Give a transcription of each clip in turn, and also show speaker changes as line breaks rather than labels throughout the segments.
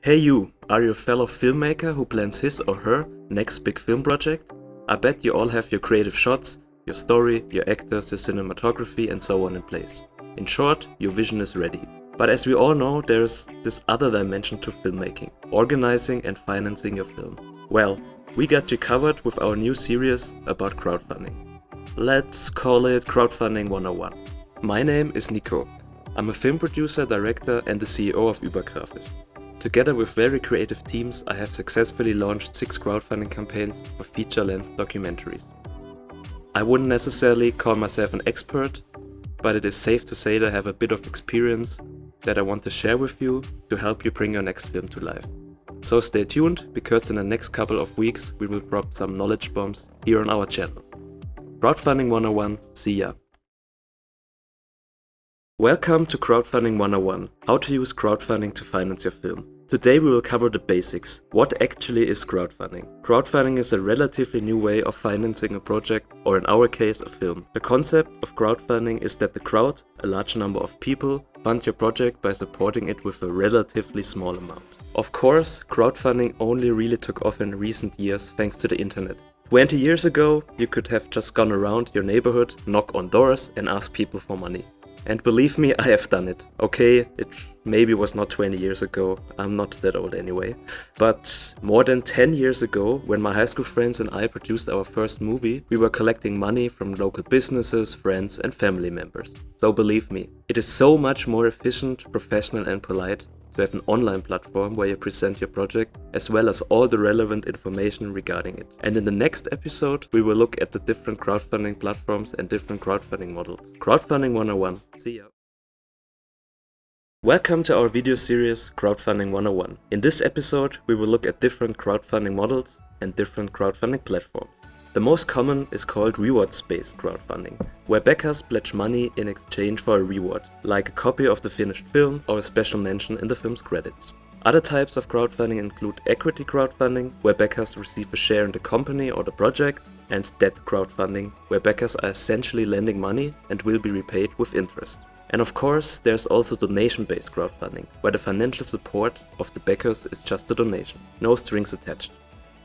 Hey you, are you a fellow filmmaker who plans his or her next big film project? I bet you all have your creative shots, your story, your actors, your cinematography and so on in place. In short, your vision is ready. But as we all know, there's this other dimension to filmmaking, organizing and financing your film. Well, we got you covered with our new series about crowdfunding. Let's call it Crowdfunding 101. My name is Nico. I'm a film producer, director and the CEO of Übergrafisch. Together with very creative teams, I have successfully launched 6 crowdfunding campaigns for feature-length documentaries. I wouldn't necessarily call myself an expert, but it is safe to say that I have a bit of experience that I want to share with you to help you bring your next film to life. So stay tuned, because in the next couple of weeks we will drop some knowledge bombs here on our channel. Crowdfunding 101, see ya! Welcome to Crowdfunding 101, how to use crowdfunding to finance your film. Today we will cover the basics. What actually is crowdfunding? Crowdfunding is a relatively new way of financing a project, or in our case a film. The concept of crowdfunding is that the crowd, a large number of people, fund your project by supporting it with a relatively small amount. Of course, crowdfunding only really took off in recent years thanks to the internet. 20 years ago, you could have just gone around your neighborhood, knock on doors and ask people for money. And believe me, I have done it. Okay, it maybe was not 20 years ago, I'm not that old anyway. But more than 10 years ago, when my high school friends and I produced our first movie, we were collecting money from local businesses, friends and family members. So believe me, it is so much more efficient, professional and polite to have an online platform where you present your project as well as all the relevant information regarding it. And in the next episode, we will look at the different crowdfunding platforms and different crowdfunding models. Crowdfunding 101. See ya! Welcome to our video series Crowdfunding 101. In this episode, we will look at different crowdfunding models and different crowdfunding platforms. The most common is called rewards-based crowdfunding, where backers pledge money in exchange for a reward, like a copy of the finished film or a special mention in the film's credits. Other types of crowdfunding include equity crowdfunding, where backers receive a share in the company or the project, and debt crowdfunding, where backers are essentially lending money and will be repaid with interest. And of course, there's also donation-based crowdfunding, where the financial support of the backers is just a donation, no strings attached.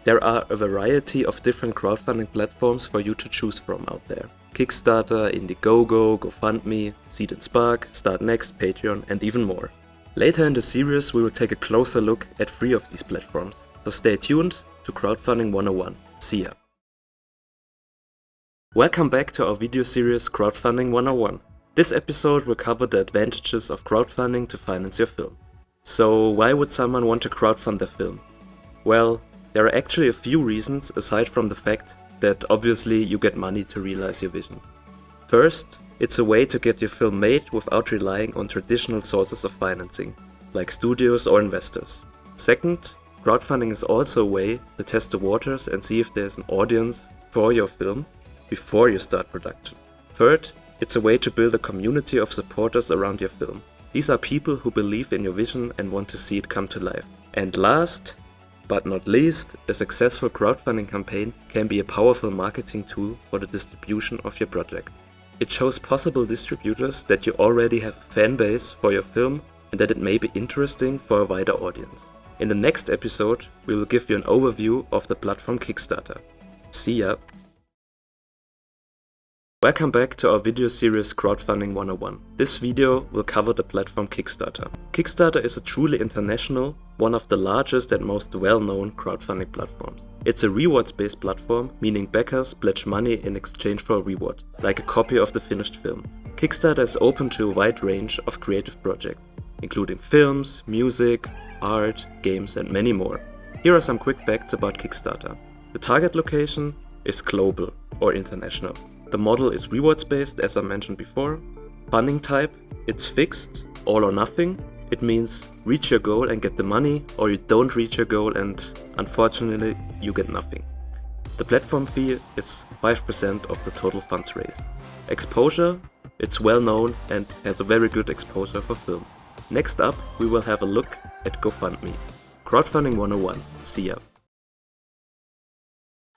There are a variety of different crowdfunding platforms for you to choose from out there. Kickstarter, Indiegogo, GoFundme, Seed and Spark, Startnext, Patreon and even more. Later in the series we will take a closer look at 3 of these platforms, so stay tuned to Crowdfunding 101. See ya! Welcome back to our video series Crowdfunding 101. This episode will cover the advantages of crowdfunding to finance your film. So why would someone want to crowdfund their film? Well, there are actually a few reasons aside from the fact that obviously you get money to realize your vision. First, it's a way to get your film made without relying on traditional sources of financing, like studios or investors. Second, crowdfunding is also a way to test the waters and see if there's an audience for your film before you start production. Third, it's a way to build a community of supporters around your film. These are people who believe in your vision and want to see it come to life. And last, but not least, a successful crowdfunding campaign can be a powerful marketing tool for the distribution of your project. It shows possible distributors that you already have a fan base for your film and that it may be interesting for a wider audience. In the next episode, we will give you an overview of the platform Kickstarter. See ya! Welcome back to our video series Crowdfunding 101. This video will cover the platform Kickstarter. Kickstarter is a truly international, one of the largest and most well-known crowdfunding platforms. It's a rewards-based platform, meaning backers pledge money in exchange for a reward, like a copy of the finished film. Kickstarter is open to a wide range of creative projects, including films, music, art, games and many more. Here are some quick facts about Kickstarter. The target location is global or international. The model is rewards-based, as I mentioned before. Funding type, it's fixed, all or nothing. It means reach your goal and get the money, or you don't reach your goal and unfortunately you get nothing. The platform fee is 5% of the total funds raised. Exposure, it's well known and has a very good exposure for films. Next up, we will have a look at GoFundMe. Crowdfunding 101. See ya!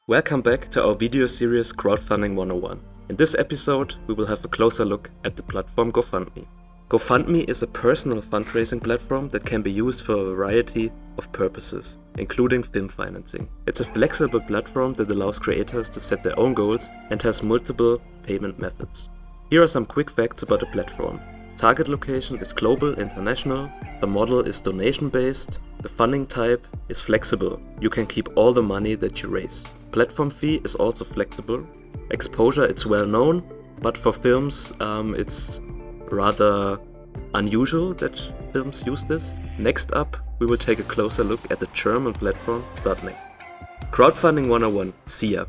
Welcome back to our video series Crowdfunding 101. In this episode, we will have a closer look at the platform GoFundMe. GoFundMe is a personal fundraising platform that can be used for a variety of purposes, including film financing. It's a flexible platform that allows creators to set their own goals and has multiple payment methods. Here are some quick facts about the platform. Target location is global, international, the model is donation-based, the funding type is flexible. You can keep all the money that you raise. Platform fee is also flexible. Exposure, it's well known, but for films it's rather unusual that films use this. Next up, we will take a closer look at the German platform Startnext. Crowdfunding 101, see ya!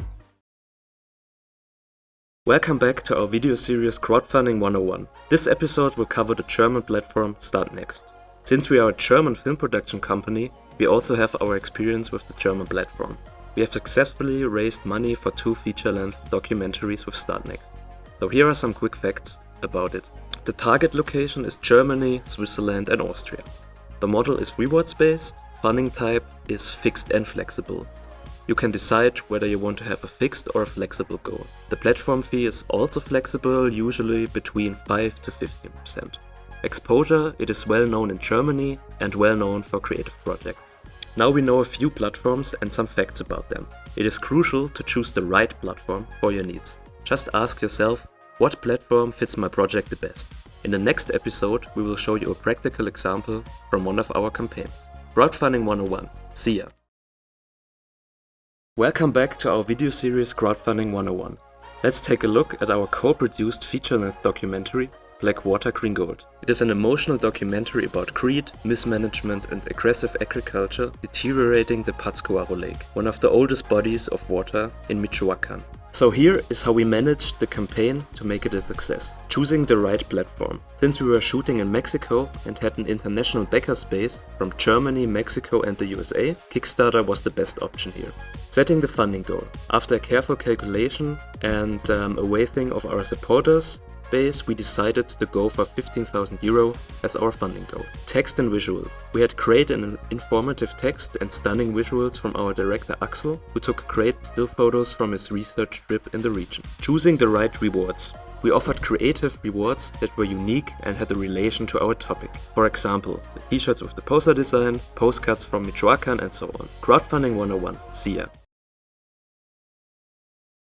Welcome back to our video series Crowdfunding 101. This episode will cover the German platform Startnext. Since we are a German film production company, we also have our experience with the German platform. We have successfully raised money for 2 feature-length documentaries with Startnext. So here are some quick facts about it. The target location is Germany, Switzerland and Austria. The model is rewards-based, funding type is fixed and flexible. You can decide whether you want to have a fixed or a flexible goal. The platform fee is also flexible, usually between 5 to 15%. Exposure, it is well known in Germany and well known for creative projects. Now we know a few platforms and some facts about them. It is crucial to choose the right platform for your needs. Just ask yourself, what platform fits my project the best? In the next episode, we will show you a practical example from one of our campaigns. Crowdfunding 101. See ya! Welcome back to our video series Crowdfunding 101. Let's take a look at our co-produced feature-length documentary, Black Water, Green Gold. It is an emotional documentary about greed, mismanagement and aggressive agriculture deteriorating the Pátzcuaro Lake, one of the oldest bodies of water in Michoacán. So here is how we managed the campaign to make it a success. Choosing the right platform. Since we were shooting in Mexico and had an international backer base from Germany, Mexico and the USA, Kickstarter was the best option here. Setting the funding goal. After a careful calculation and a weighing of our supporters base, we decided to go for €15,000 as our funding goal. Text and visuals. We had great and informative text and stunning visuals from our director Axel, who took great still photos from his research trip in the region. Choosing the right rewards. We offered creative rewards that were unique and had a relation to our topic. For example, the t-shirts with the poster design, postcards from Michoacán and so on. Crowdfunding 101. See ya!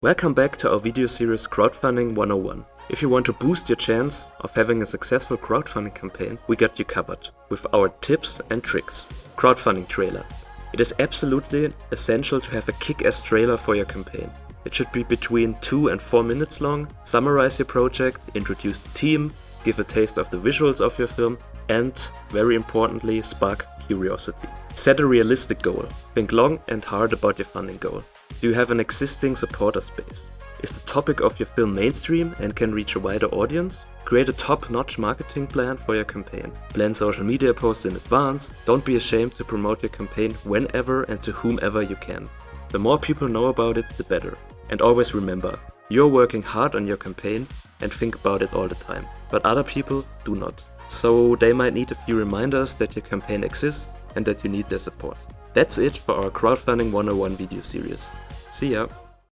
Welcome back to our video series Crowdfunding 101. If you want to boost your chance of having a successful crowdfunding campaign, we got you covered with our tips and tricks. Crowdfunding trailer. It is absolutely essential to have a kick-ass trailer for your campaign. It should be between 2 and 4 minutes long, summarize your project, introduce the team, give a taste of the visuals of your film, and, very importantly, spark curiosity. Set a realistic goal. Think long and hard about your funding goal. Do you have an existing supporter base? Is the topic of your film mainstream and can reach a wider audience? Create a top-notch marketing plan for your campaign. Plan social media posts in advance. Don't be ashamed to promote your campaign whenever and to whomever you can. The more people know about it, the better. And always remember, you're working hard on your campaign and think about it all the time. But other people do not. So they might need a few reminders that your campaign exists and that you need their support. That's it for our Crowdfunding 101 video series. See ya!